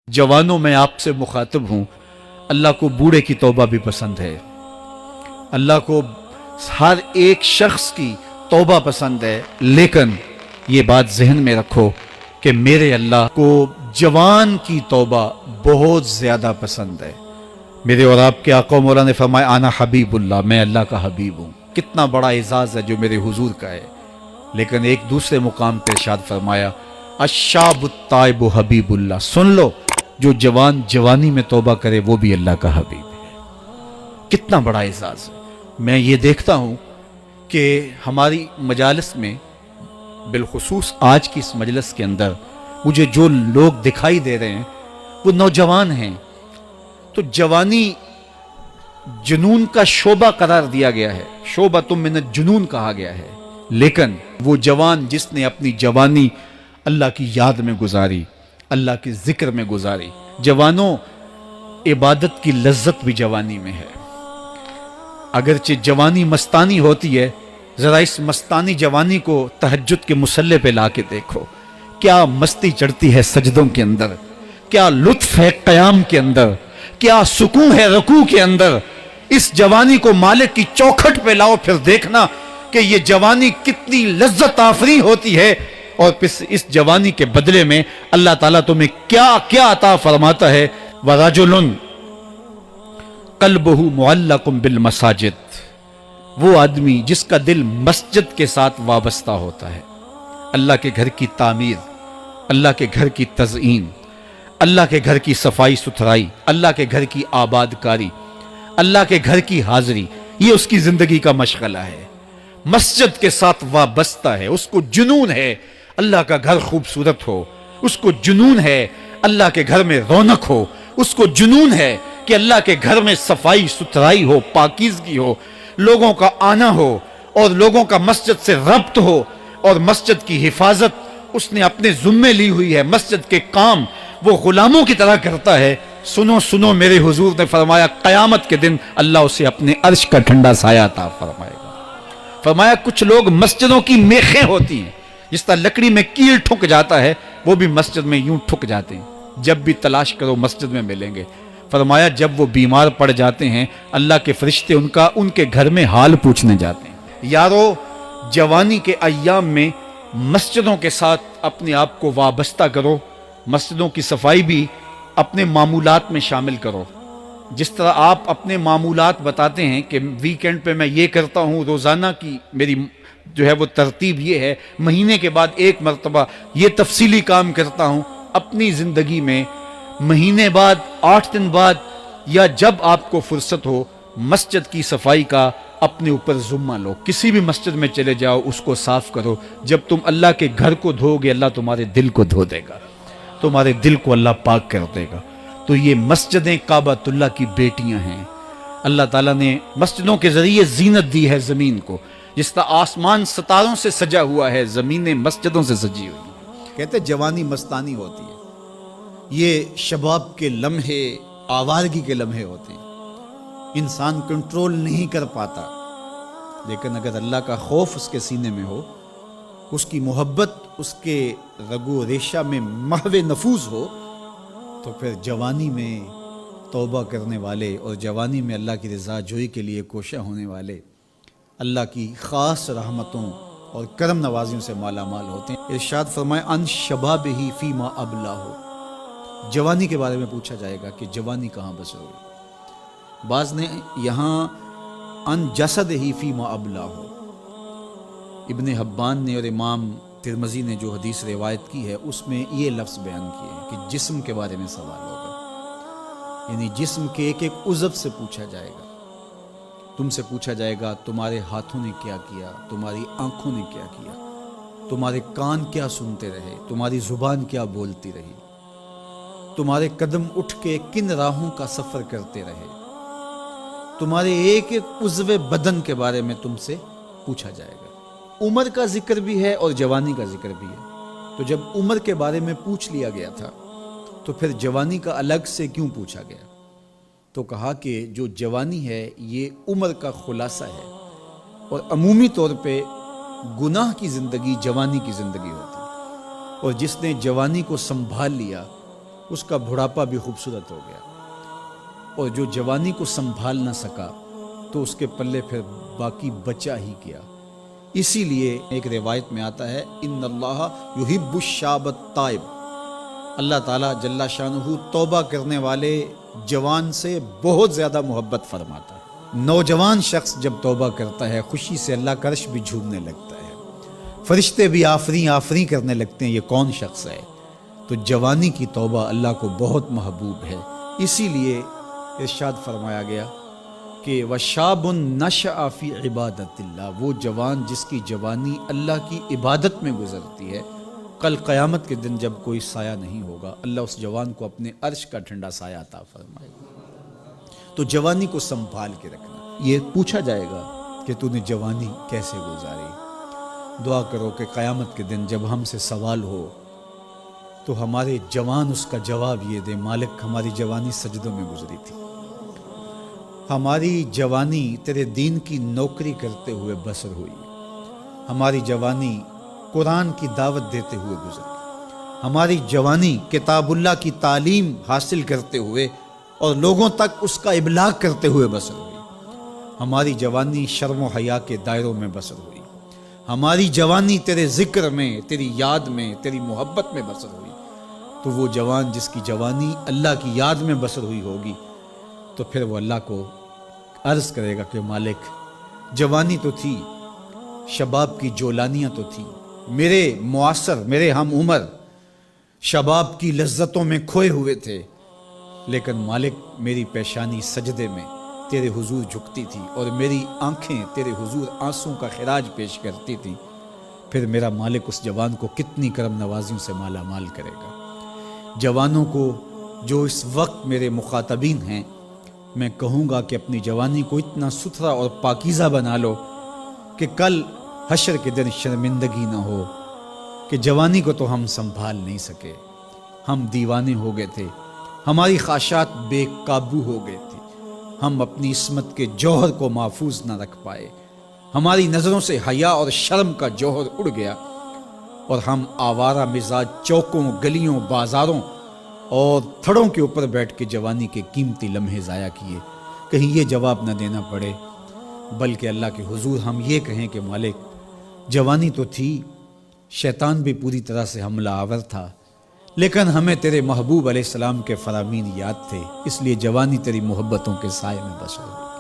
जवानों में आपसे मुखातिब हूँ, अल्लाह को बूढ़े की तौबा भी पसंद है। अल्लाह को हर एक शख्स की तौबा पसंद है, लेकिन ये बात जहन में रखो कि मेरे अल्लाह को जवान की तौबा बहुत ज़्यादा पसंद है। मेरे और आपके आका मौला ने फरमाया आना हबीबुल्लाह, मैं अल्लाह का हबीब हूँ। कितना बड़ा एजाज़ है जो मेरे हुजूर का है। लेकिन एक दूसरे मुकाम पर इरशाद फरमाया अशाबुत्ताइबु हबीबुल्लाह, सुन लो जो जवान जवानी में तौबा करे वो भी अल्लाह का हबीब है। कितना बड़ा एजाज़ है। मैं ये देखता हूँ कि हमारी मजालिस में, बिलखुसूस आज की इस मजलिस के अंदर मुझे जो लोग दिखाई दे रहे हैं वो नौजवान हैं। तो जवानी जुनून का शोबा करार दिया गया है, शोबा तुम मिन जुनून कहा गया है। लेकिन वो जवान जिसने अपनी जवानी अल्लाह की याद में गुजारी, अल्लाह के जिक्र में गुजारी। जवानों, इबादत की लज्जत भी जवानी में है। अगरचे जवानी मस्तानी होती है, जरा इस मस्तानी जवानी को तहज्जुद के मुसल्ले पे लाके देखो, क्या मस्ती चढ़ती है सजदों के अंदर, क्या लुत्फ है क़याम के अंदर, क्या सुकून है रुकू के अंदर। इस जवानी को मालिक की चौखट पे लाओ, फिर देखना कि ये जवानी कितनी लज्जत आफरी होती है। और फिर इस जवानी के बदले में अल्लाह ताला तुम्हें क्या क्या अता फरमाता है। वराजुलुन कल्बहु मुअल्लकुम बिल मसाजिद, वो आदमी जिसका दिल मस्जिद के साथ वाबस्ता होता है। अल्लाह के घर की तामीर, अल्लाह के घर की तज़ईन, अल्लाह के घर की सफाई सुथराई, अल्लाह के घर की आबादकारी, अल्लाह के घर की हाजिरी, ये उसकी जिंदगी का मशगला है। मस्जिद के साथ वाबस्ता है, उसको जुनून है अल्लाह का घर खूबसूरत हो, उसको जुनून है अल्लाह के घर में रौनक हो, उसको जुनून है कि अल्लाह के घर में सफाई सुथराई हो, पाकीज़गी हो, लोगों का आना हो और लोगों का मस्जिद से रब्त हो और मस्जिद की हिफाजत उसने अपने ज़ुम्मे ली हुई है। मस्जिद के काम वो गुलामों की तरह करता है। सुनो सुनो, मेरे हुजूर ने फरमाया क़यामत के दिन अल्लाह उसे अपने अर्श का ठंडा साया अता फरमाएगा। फरमाया कुछ लोग मस्जिदों की मेखें होती हैं, जिस तरह लकड़ी में कील ठुक जाता है वो भी मस्जिद में यूं ठुक जाते हैं, जब भी तलाश करो मस्जिद में मिलेंगे। फरमाया जब वो बीमार पड़ जाते हैं अल्लाह के फरिश्ते उनके घर में हाल पूछने जाते हैं। यारो, जवानी के अय्याम में मस्जिदों के साथ अपने आप को वाबस्ता करो, मस्जिदों की सफाई भी अपने मामूलात में शामिल करो। जिस तरह आप अपने मामूलात बताते हैं कि वीकेंड पे मैं ये करता हूँ, रोज़ाना की मेरी जो है वो तरतीब ये है, महीने के बाद एक मरतबा ये तफसीली काम करता हूँ। अपनी ज़िंदगी में महीने बाद, 8 दिन बाद या जब आपको फुर्सत हो, मस्जिद की सफाई का अपने ऊपर ज़ुम्मा लो। किसी भी मस्जिद में चले जाओ, उसको साफ करो। जब तुम अल्लाह के घर को धोगे, अल्लाह तुम्हारे दिल को धो देगा, तुम्हारे दिल को अल्लाह पाक कर देगा। तो ये मस्जिदें काबतुल्लाह की बेटियां हैं। अल्लाह ताला ने मस्जिदों के जरिए जीनत दी है ज़मीन को। जिस तरह आसमान सितारों से सजा हुआ है, ज़मीनें मस्जिदों से सजी हुई हैं। कहते जवानी मस्तानी होती है, ये शबाब के लम्हे, आवारगी के लम्हे होते हैं। इंसान कंट्रोल नहीं कर पाता, लेकिन अगर अल्लाह का खौफ उसके सीने में हो, उसकी मोहब्बत उसके रगो रेशा में महवे नफूज हो, तो फिर जवानी में तौबा करने वाले और जवानी में अल्लाह की रज़ा जोई के लिए कोशा होने वाले अल्लाह की ख़ास रहमतों और करम नवाजियों से माला माल होते हैं। इरशाद फरमाए अन शबाबिही फ़ीमा अबला हो, जवानी के बारे में पूछा जाएगा कि जवानी कहाँ बसोगे। बाज़ ने यहाँ अन जसद ही फ़ीमा अबला हो, इब्ने हब्बान ने और इमाम तिरमज़ी ने जो हदीस रिवायत की है उसमें ये लफ्ज़ बयान किए हैं कि जिस्म के बारे में सवाल होगा, यानी जिस्म के एक एक उज़व से पूछा जाएगा। तुमसे पूछा जाएगा तुम्हारे हाथों ने क्या किया, तुम्हारी आंखों ने क्या किया, तुम्हारे कान क्या सुनते रहे, तुम्हारी जुबान क्या बोलती रही, तुम्हारे कदम उठ के किन राहों का सफ़र करते रहे। तुम्हारे एक एक उज़्व बदन के बारे में तुमसे पूछा जाएगा। उम्र का जिक्र भी है और जवानी का जिक्र भी है। तो जब उम्र के बारे में पूछ लिया गया था तो फिर जवानी का अलग से क्यों पूछा गया? तो कहा कि जो जवानी है ये उम्र का खुलासा है, और अमूमी तौर पे गुनाह की ज़िंदगी जवानी की ज़िंदगी होती है। और जिसने जवानी को संभाल लिया اس کا بڑھاپا بھی خوبصورت ہو گیا، اور جو جوانی کو سنبھال نہ سکا تو اس کے پلے پھر باقی بچا ہی کیا۔ اسی لیے ایک روایت میں آتا ہے ان اللہ یحب الشاب التائب، اللہ تعالیٰ جل شانہ توبہ کرنے والے جوان سے بہت زیادہ محبت فرماتا ہے۔ نوجوان شخص جب توبہ کرتا ہے خوشی سے اللہ کا عرش بھی جھومنے لگتا ہے، فرشتے بھی آفریں آفریں کرنے لگتے ہیں، یہ کون شخص ہے؟ تو جوانی کی توبہ اللہ کو بہت محبوب ہے۔ اسی لیے ارشاد فرمایا گیا کہ وَشَابٌ نَشَأَ فِي عِبَادَةِ اللَّهِ، وہ جوان جس کی جوانی اللہ کی عبادت میں گزرتی ہے، کل قیامت کے دن جب کوئی سایہ نہیں ہوگا اللہ اس جوان کو اپنے عرش کا ٹھنڈا سایہ عطا فرمائے گا۔ تو جوانی کو سنبھال کے رکھنا۔ یہ پوچھا جائے گا کہ تو نے جوانی کیسے گزاری؟ دعا کرو کہ قیامت کے دن جب ہم سے سوال ہو تو ہمارے جوان اس کا جواب یہ دے مالک ہماری جوانی سجدوں میں گزری تھی، ہماری جوانی تیرے دین کی نوکری کرتے ہوئے بسر ہوئی، ہماری جوانی قرآن کی دعوت دیتے ہوئے گزری، ہماری جوانی کتاب اللہ کی تعلیم حاصل کرتے ہوئے اور لوگوں تک اس کا ابلاغ کرتے ہوئے بسر ہوئی، ہماری جوانی شرم و حیا کے دائروں میں بسر ہوئی، ہماری جوانی تیرے ذکر میں، تیری یاد میں، تیری محبت میں بسر ہوئی۔ تو وہ جوان جس کی جوانی اللہ کی یاد میں بسر ہوئی ہوگی تو پھر وہ اللہ کو عرض کرے گا کہ مالک جوانی تو تھی، شباب کی جولانیاں تو تھی، میرے معاصر میرے ہم عمر شباب کی لذتوں میں کھوئے ہوئے تھے، لیکن مالک میری پیشانی سجدے میں تیرے حضور جھکتی تھی اور میری آنکھیں تیرے حضور آنسوں کا خراج پیش کرتی تھی، پھر میرا مالک اس جوان کو کتنی کرم نوازیوں سے مالا مال کرے گا۔ جوانوں کو جو اس وقت میرے مخاطبین ہیں میں کہوں گا کہ اپنی جوانی کو اتنا ستھرا اور پاکیزہ بنا لو کہ کل حشر کے دن شرمندگی نہ ہو کہ جوانی کو تو ہم سنبھال نہیں سکے، ہم دیوانے ہو گئے تھے، ہماری خواہشات بے قابو ہو گئے تھی، ہم اپنی عصمت کے جوہر کو محفوظ نہ رکھ پائے، ہماری نظروں سے حیا اور شرم کا جوہر اڑ گیا اور ہم آوارہ مزاج چوکوں گلیوں بازاروں اور تھڑوں کے اوپر بیٹھ کے جوانی کے قیمتی لمحے ضائع کیے۔ کہیں یہ جواب نہ دینا پڑے بلکہ اللہ کے حضور ہم یہ کہیں کہ مالک جوانی تو تھی، شیطان بھی پوری طرح سے حملہ آور تھا، لیکن ہمیں تیرے محبوب علیہ السلام کے فرامین یاد تھے، اس لیے جوانی تیری محبتوں کے سائے میں بسر ہوئی۔